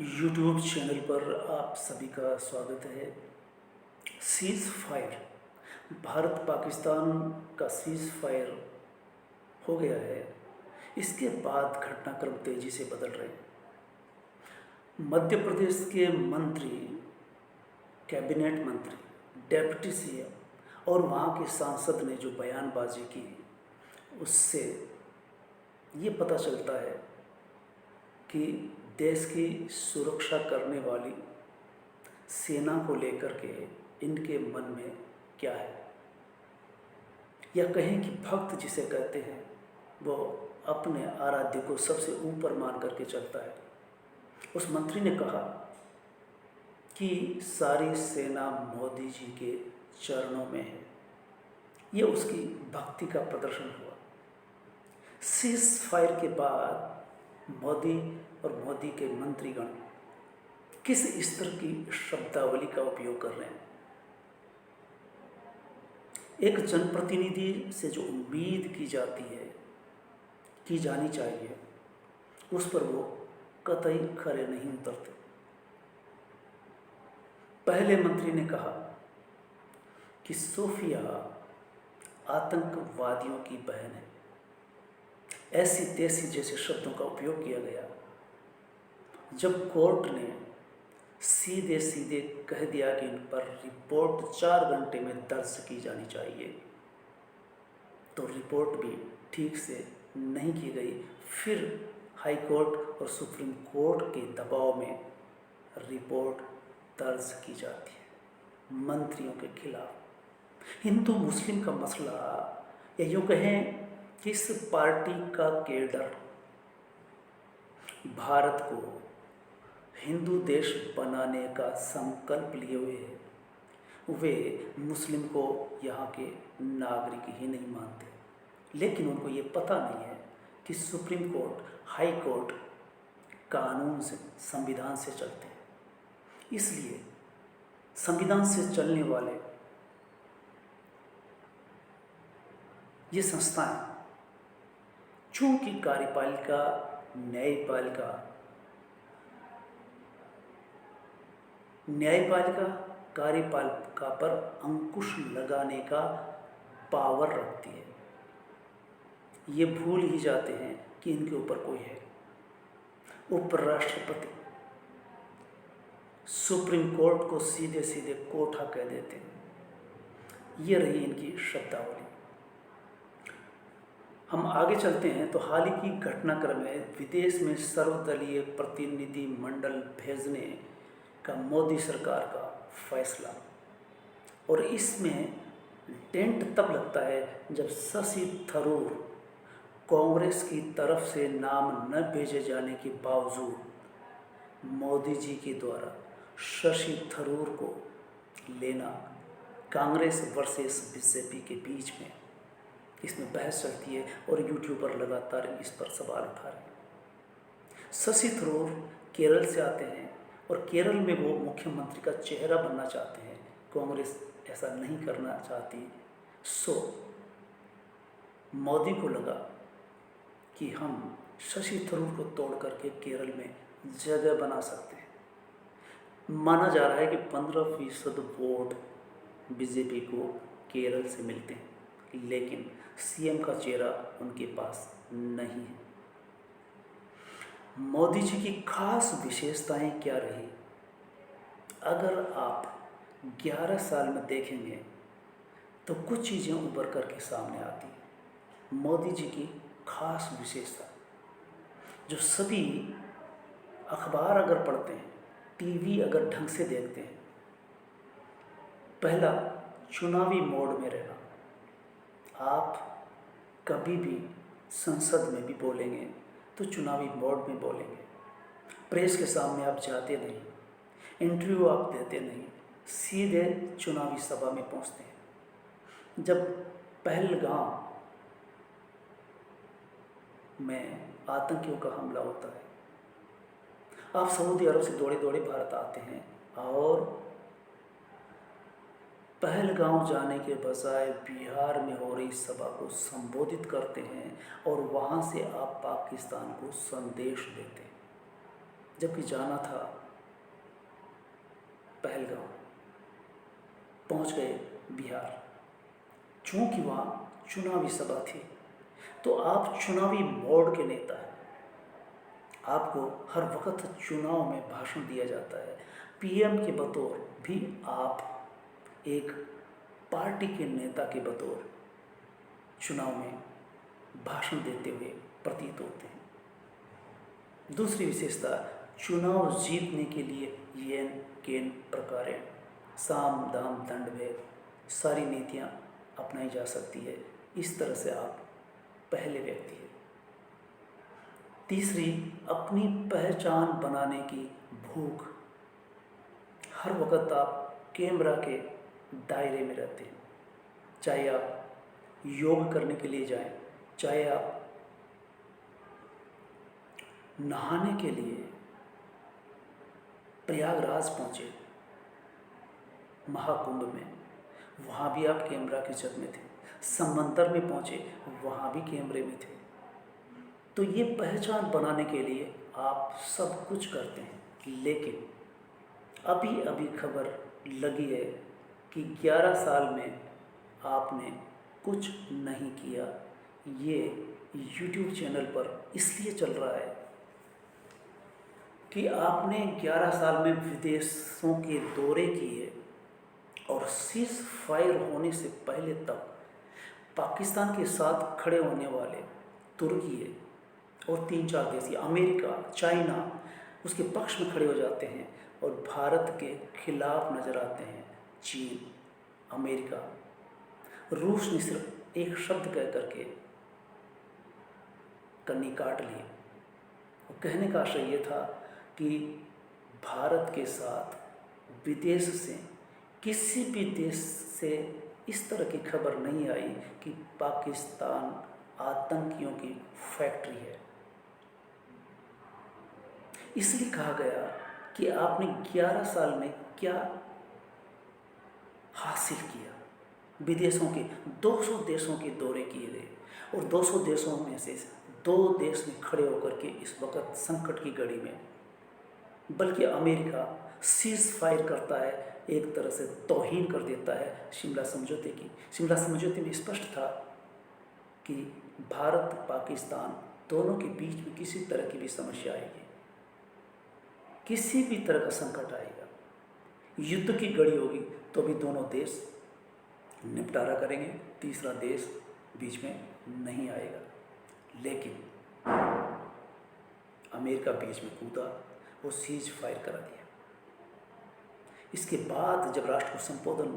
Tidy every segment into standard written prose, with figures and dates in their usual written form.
YouTube channel पर आप सभी का स्वागत है। सीज़ फायर, भारत पाकिस्तान का सीज़ फायर हो गया है। इसके बाद घटनाक्रम तेज़ी से बदल रहे हैं। मध्य प्रदेश के मंत्री, कैबिनेट मंत्री, डेप्यूटी सीएम और वहाँ के सांसद ने जो बयानबाजी की, उससे ये पता चलता है कि देश की सुरक्षा करने वाली सेना को लेकर के इनके मन में क्या है, या कहें कि भक्त जिसे कहते हैं वो अपने आराध्य को सबसे ऊपर मान करके चलता है। उस मंत्री ने कहा कि सारी सेना मोदी जी के चरणों में है। ये उसकी भक्ति का प्रदर्शन हुआ। सीज़ फायर के बाद मोदी और मोदी के मंत्रीगण किस स्तर की शब्दावली का उपयोग कर रहे हैं। एक जनप्रतिनिधि से जो उम्मीद की जाती है, की जानी चाहिए, उस पर वो कतई खरे नहीं उतरते। पहले मंत्री ने कहा कि सोफिया आतंकवादियों की बहन है। ऐसी तैसी जैसे शब्दों का उपयोग किया गया। जब कोर्ट ने सीधे सीधे कह दिया कि इन पर रिपोर्ट 4 घंटे में दर्ज की जानी चाहिए, तो रिपोर्ट भी ठीक से नहीं की गई। फिर हाई कोर्ट और सुप्रीम कोर्ट के दबाव में रिपोर्ट दर्ज की जाती है मंत्रियों के खिलाफ। हिंदू मुस्लिम का मसला, या यूँ कहें कि इस पार्टी का केडर भारत को हिंदू देश बनाने का संकल्प लिए हुए है। वे मुस्लिम को यहाँ के नागरिक ही नहीं मानते, लेकिन उनको ये पता नहीं है कि सुप्रीम कोर्ट, हाई कोर्ट कानून से, संविधान से चलते हैं। इसलिए संविधान से चलने वाले ये संस्थाएं, चूंकि कार्यपालिका, न्यायपालिका कार्यपालिका पर अंकुश लगाने का पावर रखती है, ये भूल ही जाते हैं कि इनके ऊपर कोई है। उपराष्ट्रपति सुप्रीम कोर्ट को सीधे सीधे कोठा कह देते हैं। ये रही इनकी शब्दावली। हम आगे चलते हैं तो हाल ही की घटनाक्रम में विदेश में सर्वदलीय प्रतिनिधि मंडल भेजने का मोदी सरकार का फैसला, और इसमें टेंट तब लगता है जब शशि थरूर कांग्रेस की तरफ से नाम न भेजे जाने के बावजूद मोदी जी के द्वारा शशि थरूर को लेना, कांग्रेस वर्सेस बीजेपी के बीच में इसमें बहस चलती है और यूट्यूबर लगातार इस पर सवाल उठा रहे हैं। शशि थरूर केरल से आते हैं और केरल में वो मुख्यमंत्री का चेहरा बनना चाहते हैं। कांग्रेस ऐसा नहीं करना चाहती। सो मोदी को लगा कि हम शशि थरूर को तोड़ करके केरल में जगह बना सकते हैं। माना जा रहा है कि 15% वोट बीजेपी को केरल से मिलते हैं, लेकिन सीएम का चेहरा उनके पास नहीं है। मोदी जी की खास विशेषताएं क्या रही? अगर आप 11 साल में देखेंगे तो कुछ चीज़ें उभर करके सामने आती हैं। मोदी जी की खास विशेषता, जो सभी अखबार अगर पढ़ते हैं, टीवी अगर ढंग से देखते हैं, पहला, चुनावी मोड में रहना। आप कभी भी संसद में भी बोलेंगे तो चुनावी मोड में बोलेंगे। प्रेस के सामने आप जाते नहीं, इंटरव्यू आप देते नहीं, सीधे चुनावी सभा में पहुंचते हैं। जब पहलगाम में आतंकियों का हमला होता है, आप सऊदी अरब से दौड़े दौड़े भारत आते हैं और पहलगांव जाने के बजाय बिहार में हो रही सभा को संबोधित करते हैं और वहाँ से आप पाकिस्तान को संदेश देते हैं। जबकि जाना था पहलगाम, पहुंच गए बिहार। चूंकि वहाँ चुनावी सभा थी, तो आप चुनावी मोड के नेता हैं, आपको हर वक्त चुनाव में भाषण दिया जाता है। पीएम के बतौर भी आप एक पार्टी के नेता के बतौर चुनाव में भाषण देते हुए प्रतीत होते हैं। दूसरी विशेषता, चुनाव जीतने के लिए येन केन प्रकारेण साम दाम दंड भेद सारी नीतियाँ अपनाई जा सकती है। इस तरह से आप पहले व्यक्ति हैं। तीसरी, अपनी पहचान बनाने की भूख। हर वक्त आप कैमरा के दायरे में रहते हैं, चाहे आप योग करने के लिए जाएं, चाहे आप नहाने के लिए प्रयागराज पहुँचे महाकुंभ में, वहाँ भी आप कैमरा की जद में थे। समंदर में पहुँचे, वहाँ भी कैमरे में थे। तो ये पहचान बनाने के लिए आप सब कुछ करते हैं। लेकिन अभी अभी खबर लगी है कि 11 साल में आपने कुछ नहीं किया। ये YouTube चैनल पर इसलिए चल रहा है कि आपने 11 साल में विदेशों के दौरे किए और सीज फायर होने से पहले तक पाकिस्तान के साथ खड़े होने वाले तुर्की है और 3-4 देश, अमेरिका, चाइना, उसके पक्ष में खड़े हो जाते हैं और भारत के खिलाफ नज़र आते हैं। चीन, अमेरिका, रूस ने सिर्फ एक शब्द कह करके कन्नी काट ली। और कहने का आशय ये था कि भारत के साथ विदेश से किसी भी देश से इस तरह की खबर नहीं आई कि पाकिस्तान आतंकियों की फैक्ट्री है। इसलिए कहा गया कि आपने 11 साल में क्या हासिल किया। विदेशों के 200 देशों के दौरे किए गए और 200 देशों में से 2 देश में खड़े होकर के इस वक्त संकट की घड़ी में, बल्कि अमेरिका सीज फायर करता है, एक तरह से तौहीन कर देता है शिमला समझौते की। शिमला समझौते में स्पष्ट था कि भारत पाकिस्तान दोनों के बीच में किसी तरह की भी समस्या आएगी, किसी भी तरह का संकट आएगा, युद्ध की घड़ी होगी, तो भी दोनों देश निपटारा करेंगे, तीसरा देश बीच में नहीं आएगा। लेकिन अमेरिका बीच में कूदा और सीज फायर करा दिया। इसके बाद जब राष्ट्र को संबोधन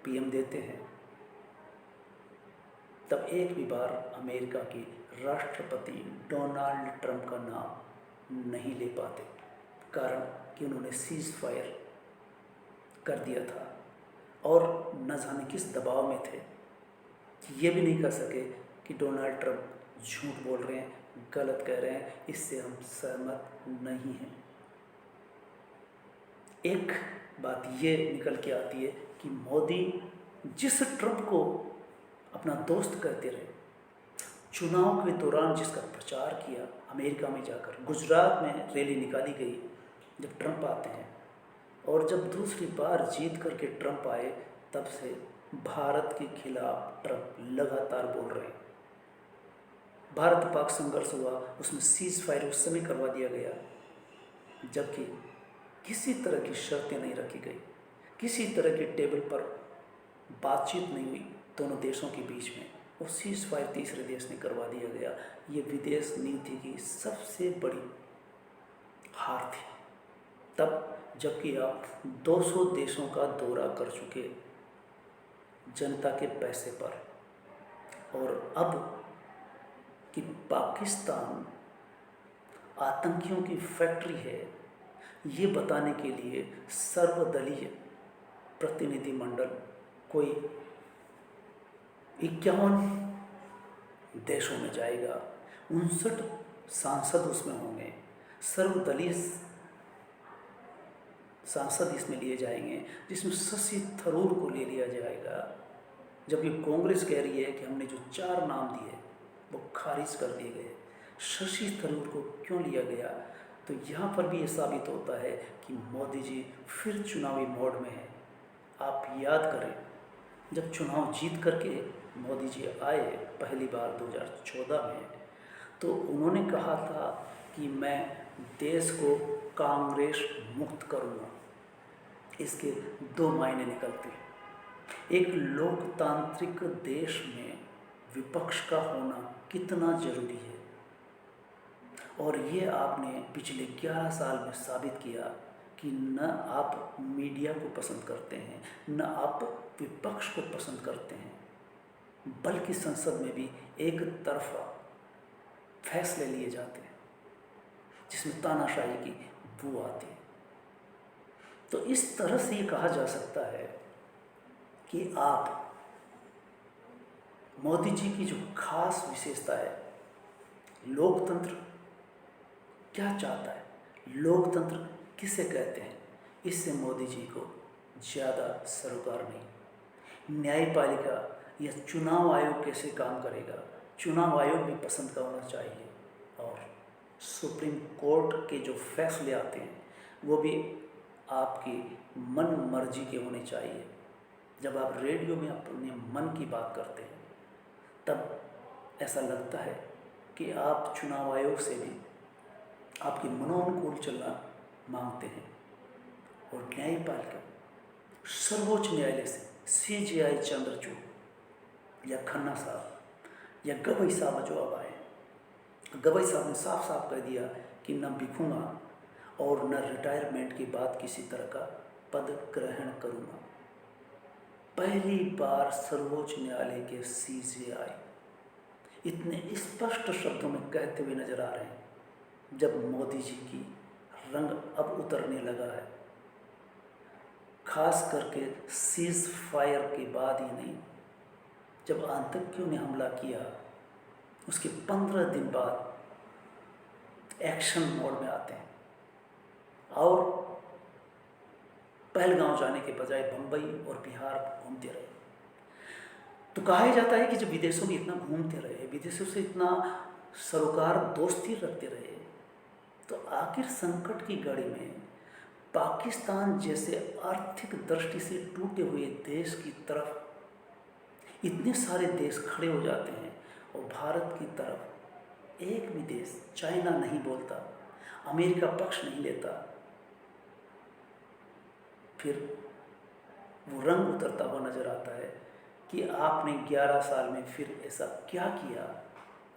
पीएम देते हैं, तब एक भी बार अमेरिका के राष्ट्रपति डोनाल्ड ट्रंप का नाम नहीं ले पाते, कारण कि उन्होंने सीज फायर कर दिया था और न जाने किस दबाव में थे कि ये भी नहीं कह सके कि डोनाल्ड ट्रंप झूठ बोल रहे हैं, गलत कह रहे हैं, इससे हम सहमत नहीं हैं। एक बात ये निकल के आती है कि मोदी जिस ट्रंप को अपना दोस्त कहते रहे, चुनाव के दौरान जिसका प्रचार किया, अमेरिका में जाकर गुजरात में रैली निकाली गई जब ट्रंप आते हैं, और जब दूसरी बार जीत करके ट्रंप आए, तब से भारत के खिलाफ ट्रंप लगातार बोल रहे हैं। भारत पाक संघर्ष हुआ, उसमें सीज फायर उस समय करवा दिया गया जबकि किसी तरह की शर्तें नहीं रखी गई, किसी तरह की टेबल पर बातचीत नहीं हुई दोनों देशों के बीच में, और सीज फायर तीसरे देश ने करवा दिया गया। ये विदेश नीति की सबसे बड़ी हार थी तब, जबकि आप 200 देशों का दौरा कर चुके जनता के पैसे पर, और अब कि पाकिस्तान आतंकियों की फैक्ट्री है, ये बताने के लिए सर्वदलीय प्रतिनिधिमंडल कोई 51 देशों में जाएगा, 59 सांसद उसमें होंगे, सर्वदलीय सांसद इसमें लिए जाएंगे, जिसमें शशि थरूर को ले लिया जाएगा, जबकि कांग्रेस कह रही है कि हमने जो 4 नाम दिए वो खारिज कर दिए गए। शशि थरूर को क्यों लिया गया? तो यहाँ पर भी ये साबित होता है कि मोदी जी फिर चुनावी मोड में हैं। आप याद करें, जब चुनाव जीत करके मोदी जी आए पहली बार 2014 में, तो उन्होंने कहा था कि मैं देश को कांग्रेस मुक्त करूँगा। इसके दो मायने निकलते हैं। एक लोकतांत्रिक देश में विपक्ष का होना कितना जरूरी है, और ये आपने पिछले 11 साल में साबित किया कि न आप मीडिया को पसंद करते हैं, न आप विपक्ष को पसंद करते हैं, बल्कि संसद में भी एक तरफा फैसले लिए जाते हैं जिसमें तानाशाही की बू आती है। तो इस तरह से ये कहा जा सकता है कि आप मोदी जी की जो खास विशेषता है, लोकतंत्र क्या चाहता है, लोकतंत्र किसे कहते हैं, इससे मोदी जी को ज़्यादा सरोकार नहीं। न्यायपालिका या चुनाव आयोग कैसे काम करेगा, चुनाव आयोग भी पसंद का होना चाहिए, और सुप्रीम कोर्ट के जो फैसले आते हैं वो भी आपकी मन मर्जी के होने चाहिए। जब आप रेडियो में अपने मन की बात करते हैं तब ऐसा लगता है कि आप चुनाव आयोग से भी आपके मनोनुकूल चलना मांगते हैं। और न्यायपालिका सर्वोच्च न्यायालय से CJI चंद्रचूड़ या खन्ना साहब या गवई साहब जो अब आए, गवई साहब ने साफ साफ कह दिया कि न बिकूंगा और न रिटायरमेंट के बाद किसी तरह का पद ग्रहण करूंगा। पहली बार सर्वोच्च न्यायालय के CJI इतने स्पष्ट शब्दों में कहते हुए नजर आ रहे हैं, जब मोदी जी की रंग अब उतरने लगा है। खास करके सीज फायर के बाद ही नहीं, जब आतंकियों ने हमला किया उसके 15 दिन बाद एक्शन मोड में आते हैं और पहलगांव जाने के बजाय बंबई और बिहार घूमते रहे। तो कहा जाता है कि जब विदेशों में इतना घूमते रहे, विदेशों से इतना सरोकार दोस्ती रखते रहे, तो आखिर संकट की घड़ी में पाकिस्तान जैसे आर्थिक दृष्टि से टूटे हुए देश की तरफ इतने सारे देश खड़े हो जाते हैं, और भारत की तरफ एक भी देश, चाइना नहीं बोलता, अमेरिका पक्ष नहीं लेता। फिर वो रंग उतरता हुआ नजर आता है कि आपने 11 साल में फिर ऐसा क्या किया।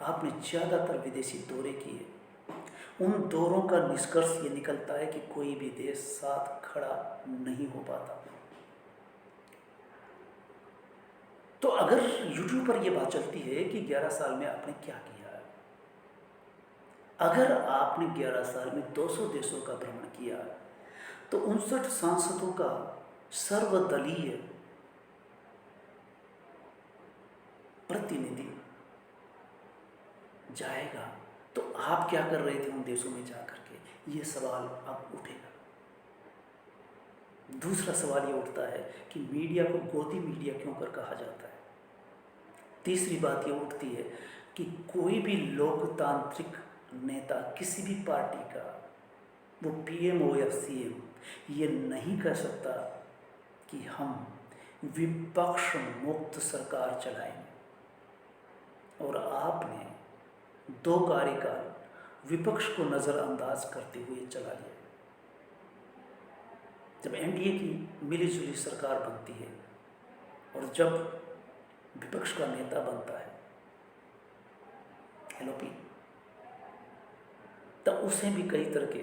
आपने ज़्यादातर विदेशी दौरे किए, उन दौरों का निष्कर्ष ये निकलता है कि कोई भी देश साथ खड़ा नहीं हो पाता। तो अगर YouTube पर यह बात चलती है कि 11 साल में आपने क्या किया है, अगर आपने 11 साल में 200 देशों का भ्रमण किया, तो 59 सांसदों का सर्वदलीय प्रतिनिधि जाएगा, तो आप क्या कर रहे थे उन देशों में जाकर के, ये सवाल अब उठेगा। दूसरा सवाल ये उठता है कि मीडिया को गोदी मीडिया क्यों कर कहा जाता है। तीसरी बात ये उठती है कि कोई भी लोकतांत्रिक नेता किसी भी पार्टी का, वो PM हो या CM, ये नहीं कह सकता कि हम विपक्ष मुक्त सरकार चलाएंगे। और आपने 2 कार्यकाल विपक्ष को नज़रअंदाज करते हुए चला लिया। जब NDA की मिलीजुली सरकार बनती है और जब विपक्ष का नेता बनता है LOP, तब उसे भी कई तरह के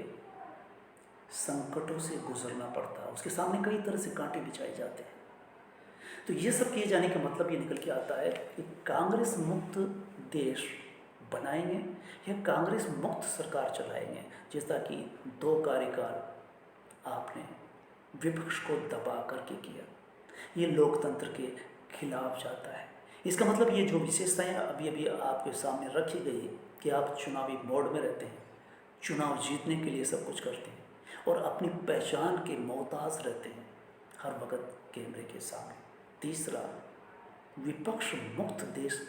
संकटों से गुजरना पड़ता है, उसके सामने कई तरह से कांटे बिछाए जाते हैं। तो ये सब किए जाने का मतलब ये निकल के आता है कि कांग्रेस मुक्त देश बनाएंगे या कांग्रेस मुक्त सरकार चलाएंगे, जैसा कि 2 कार्यकाल आपने विपक्ष को दबा करके किया। ये लोकतंत्र के खिलाफ जाता है। इसका मतलब ये जो विशेषताएं अभी अभी आपके सामने रखी गई कि आप चुनावी मोड में रहते हैं, चुनाव जीतने के लिए सब कुछ करते हैं और अपनी पहचान के मोहताज रहते हैं हर वक्त कैमरे के सामने। तीसरा, विपक्ष मुक्त देश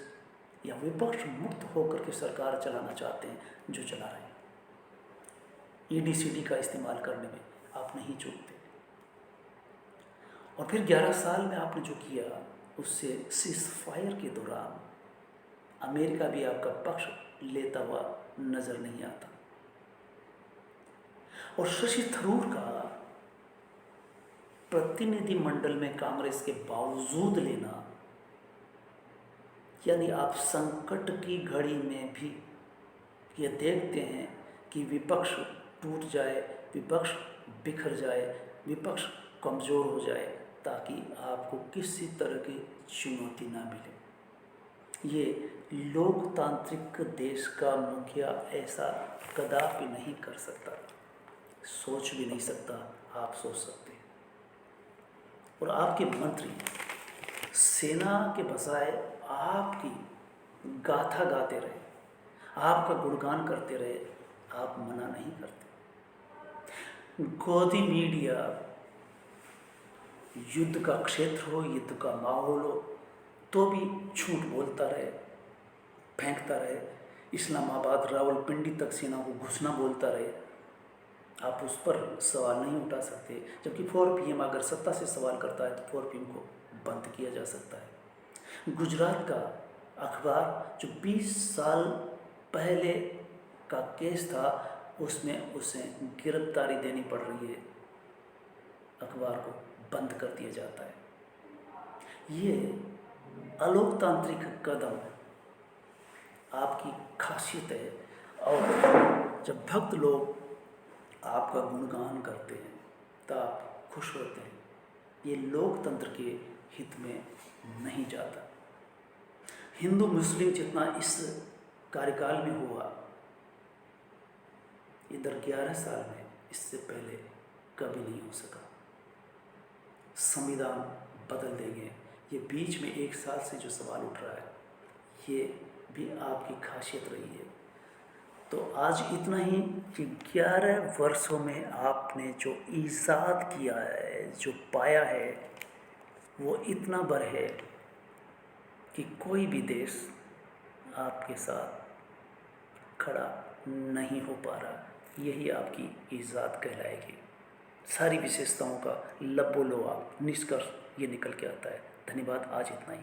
या विपक्ष मुक्त होकर के सरकार चलाना चाहते हैं जो चला रहे हैं। EDCD का इस्तेमाल करने में आप नहीं चूकते। और फिर 11 साल में आपने जो किया उससे सीज फायर के दौरान अमेरिका भी आपका पक्ष लेता हुआ नजर नहीं आता। और शशि थरूर का प्रतिनिधिमंडल में कांग्रेस के बावजूद लेना, यानी आप संकट की घड़ी में भी ये देखते हैं कि विपक्ष टूट जाए, विपक्ष बिखर जाए, विपक्ष कमज़ोर हो जाए, ताकि आपको किसी तरह की चुनौती ना मिले। ये लोकतांत्रिक देश का मुखिया ऐसा कदापि नहीं कर सकता, सोच भी नहीं सकता। आप सोच सकते हैं। और आपके मंत्री सेना के बजाय आपकी गाथा गाते रहे, आपका गुणगान करते रहे, आप मना नहीं करते। गोदी मीडिया युद्ध का क्षेत्र हो, युद्ध का माहौल हो, तो भी झूठ बोलता रहे, फेंकता रहे। इस्लामाबाद रावलपिंडी तक सेना को घुसना बोलता रहे, आप उस पर सवाल नहीं उठा सकते। जबकि 4PM अगर सत्ता से सवाल करता है तो 4PM को बंद किया जा सकता है। गुजरात का अखबार जो 20 साल पहले का केस था, उसमें उसे गिरफ्तारी देनी पड़ रही है, अखबार को बंद कर दिया जाता है। ये अलोकतांत्रिक कदम आपकी खासियत है। और जब भक्त लोग आपका गुणगान करते हैं तो आप खुश होते हैं। ये लोकतंत्र के हित में नहीं जाता। हिंदू मुस्लिम जितना इस कार्यकाल में हुआ, इधर 11 साल में इससे पहले कभी नहीं हो सका। संविधान बदल देंगे, ये बीच में 1 साल से जो सवाल उठ रहा है, ये भी आपकी खासियत रही है। तो आज इतना ही कि 11 वर्षों में आपने जो ईजाद किया है, जो पाया है, वो इतना बड़ा है कि कोई भी देश आपके साथ खड़ा नहीं हो पा रहा। यही आपकी ईजाद कहलाएगी। सारी विशेषताओं का लबो लोआ निष्कर्ष ये निकल के आता है। धन्यवाद। आज इतना ही।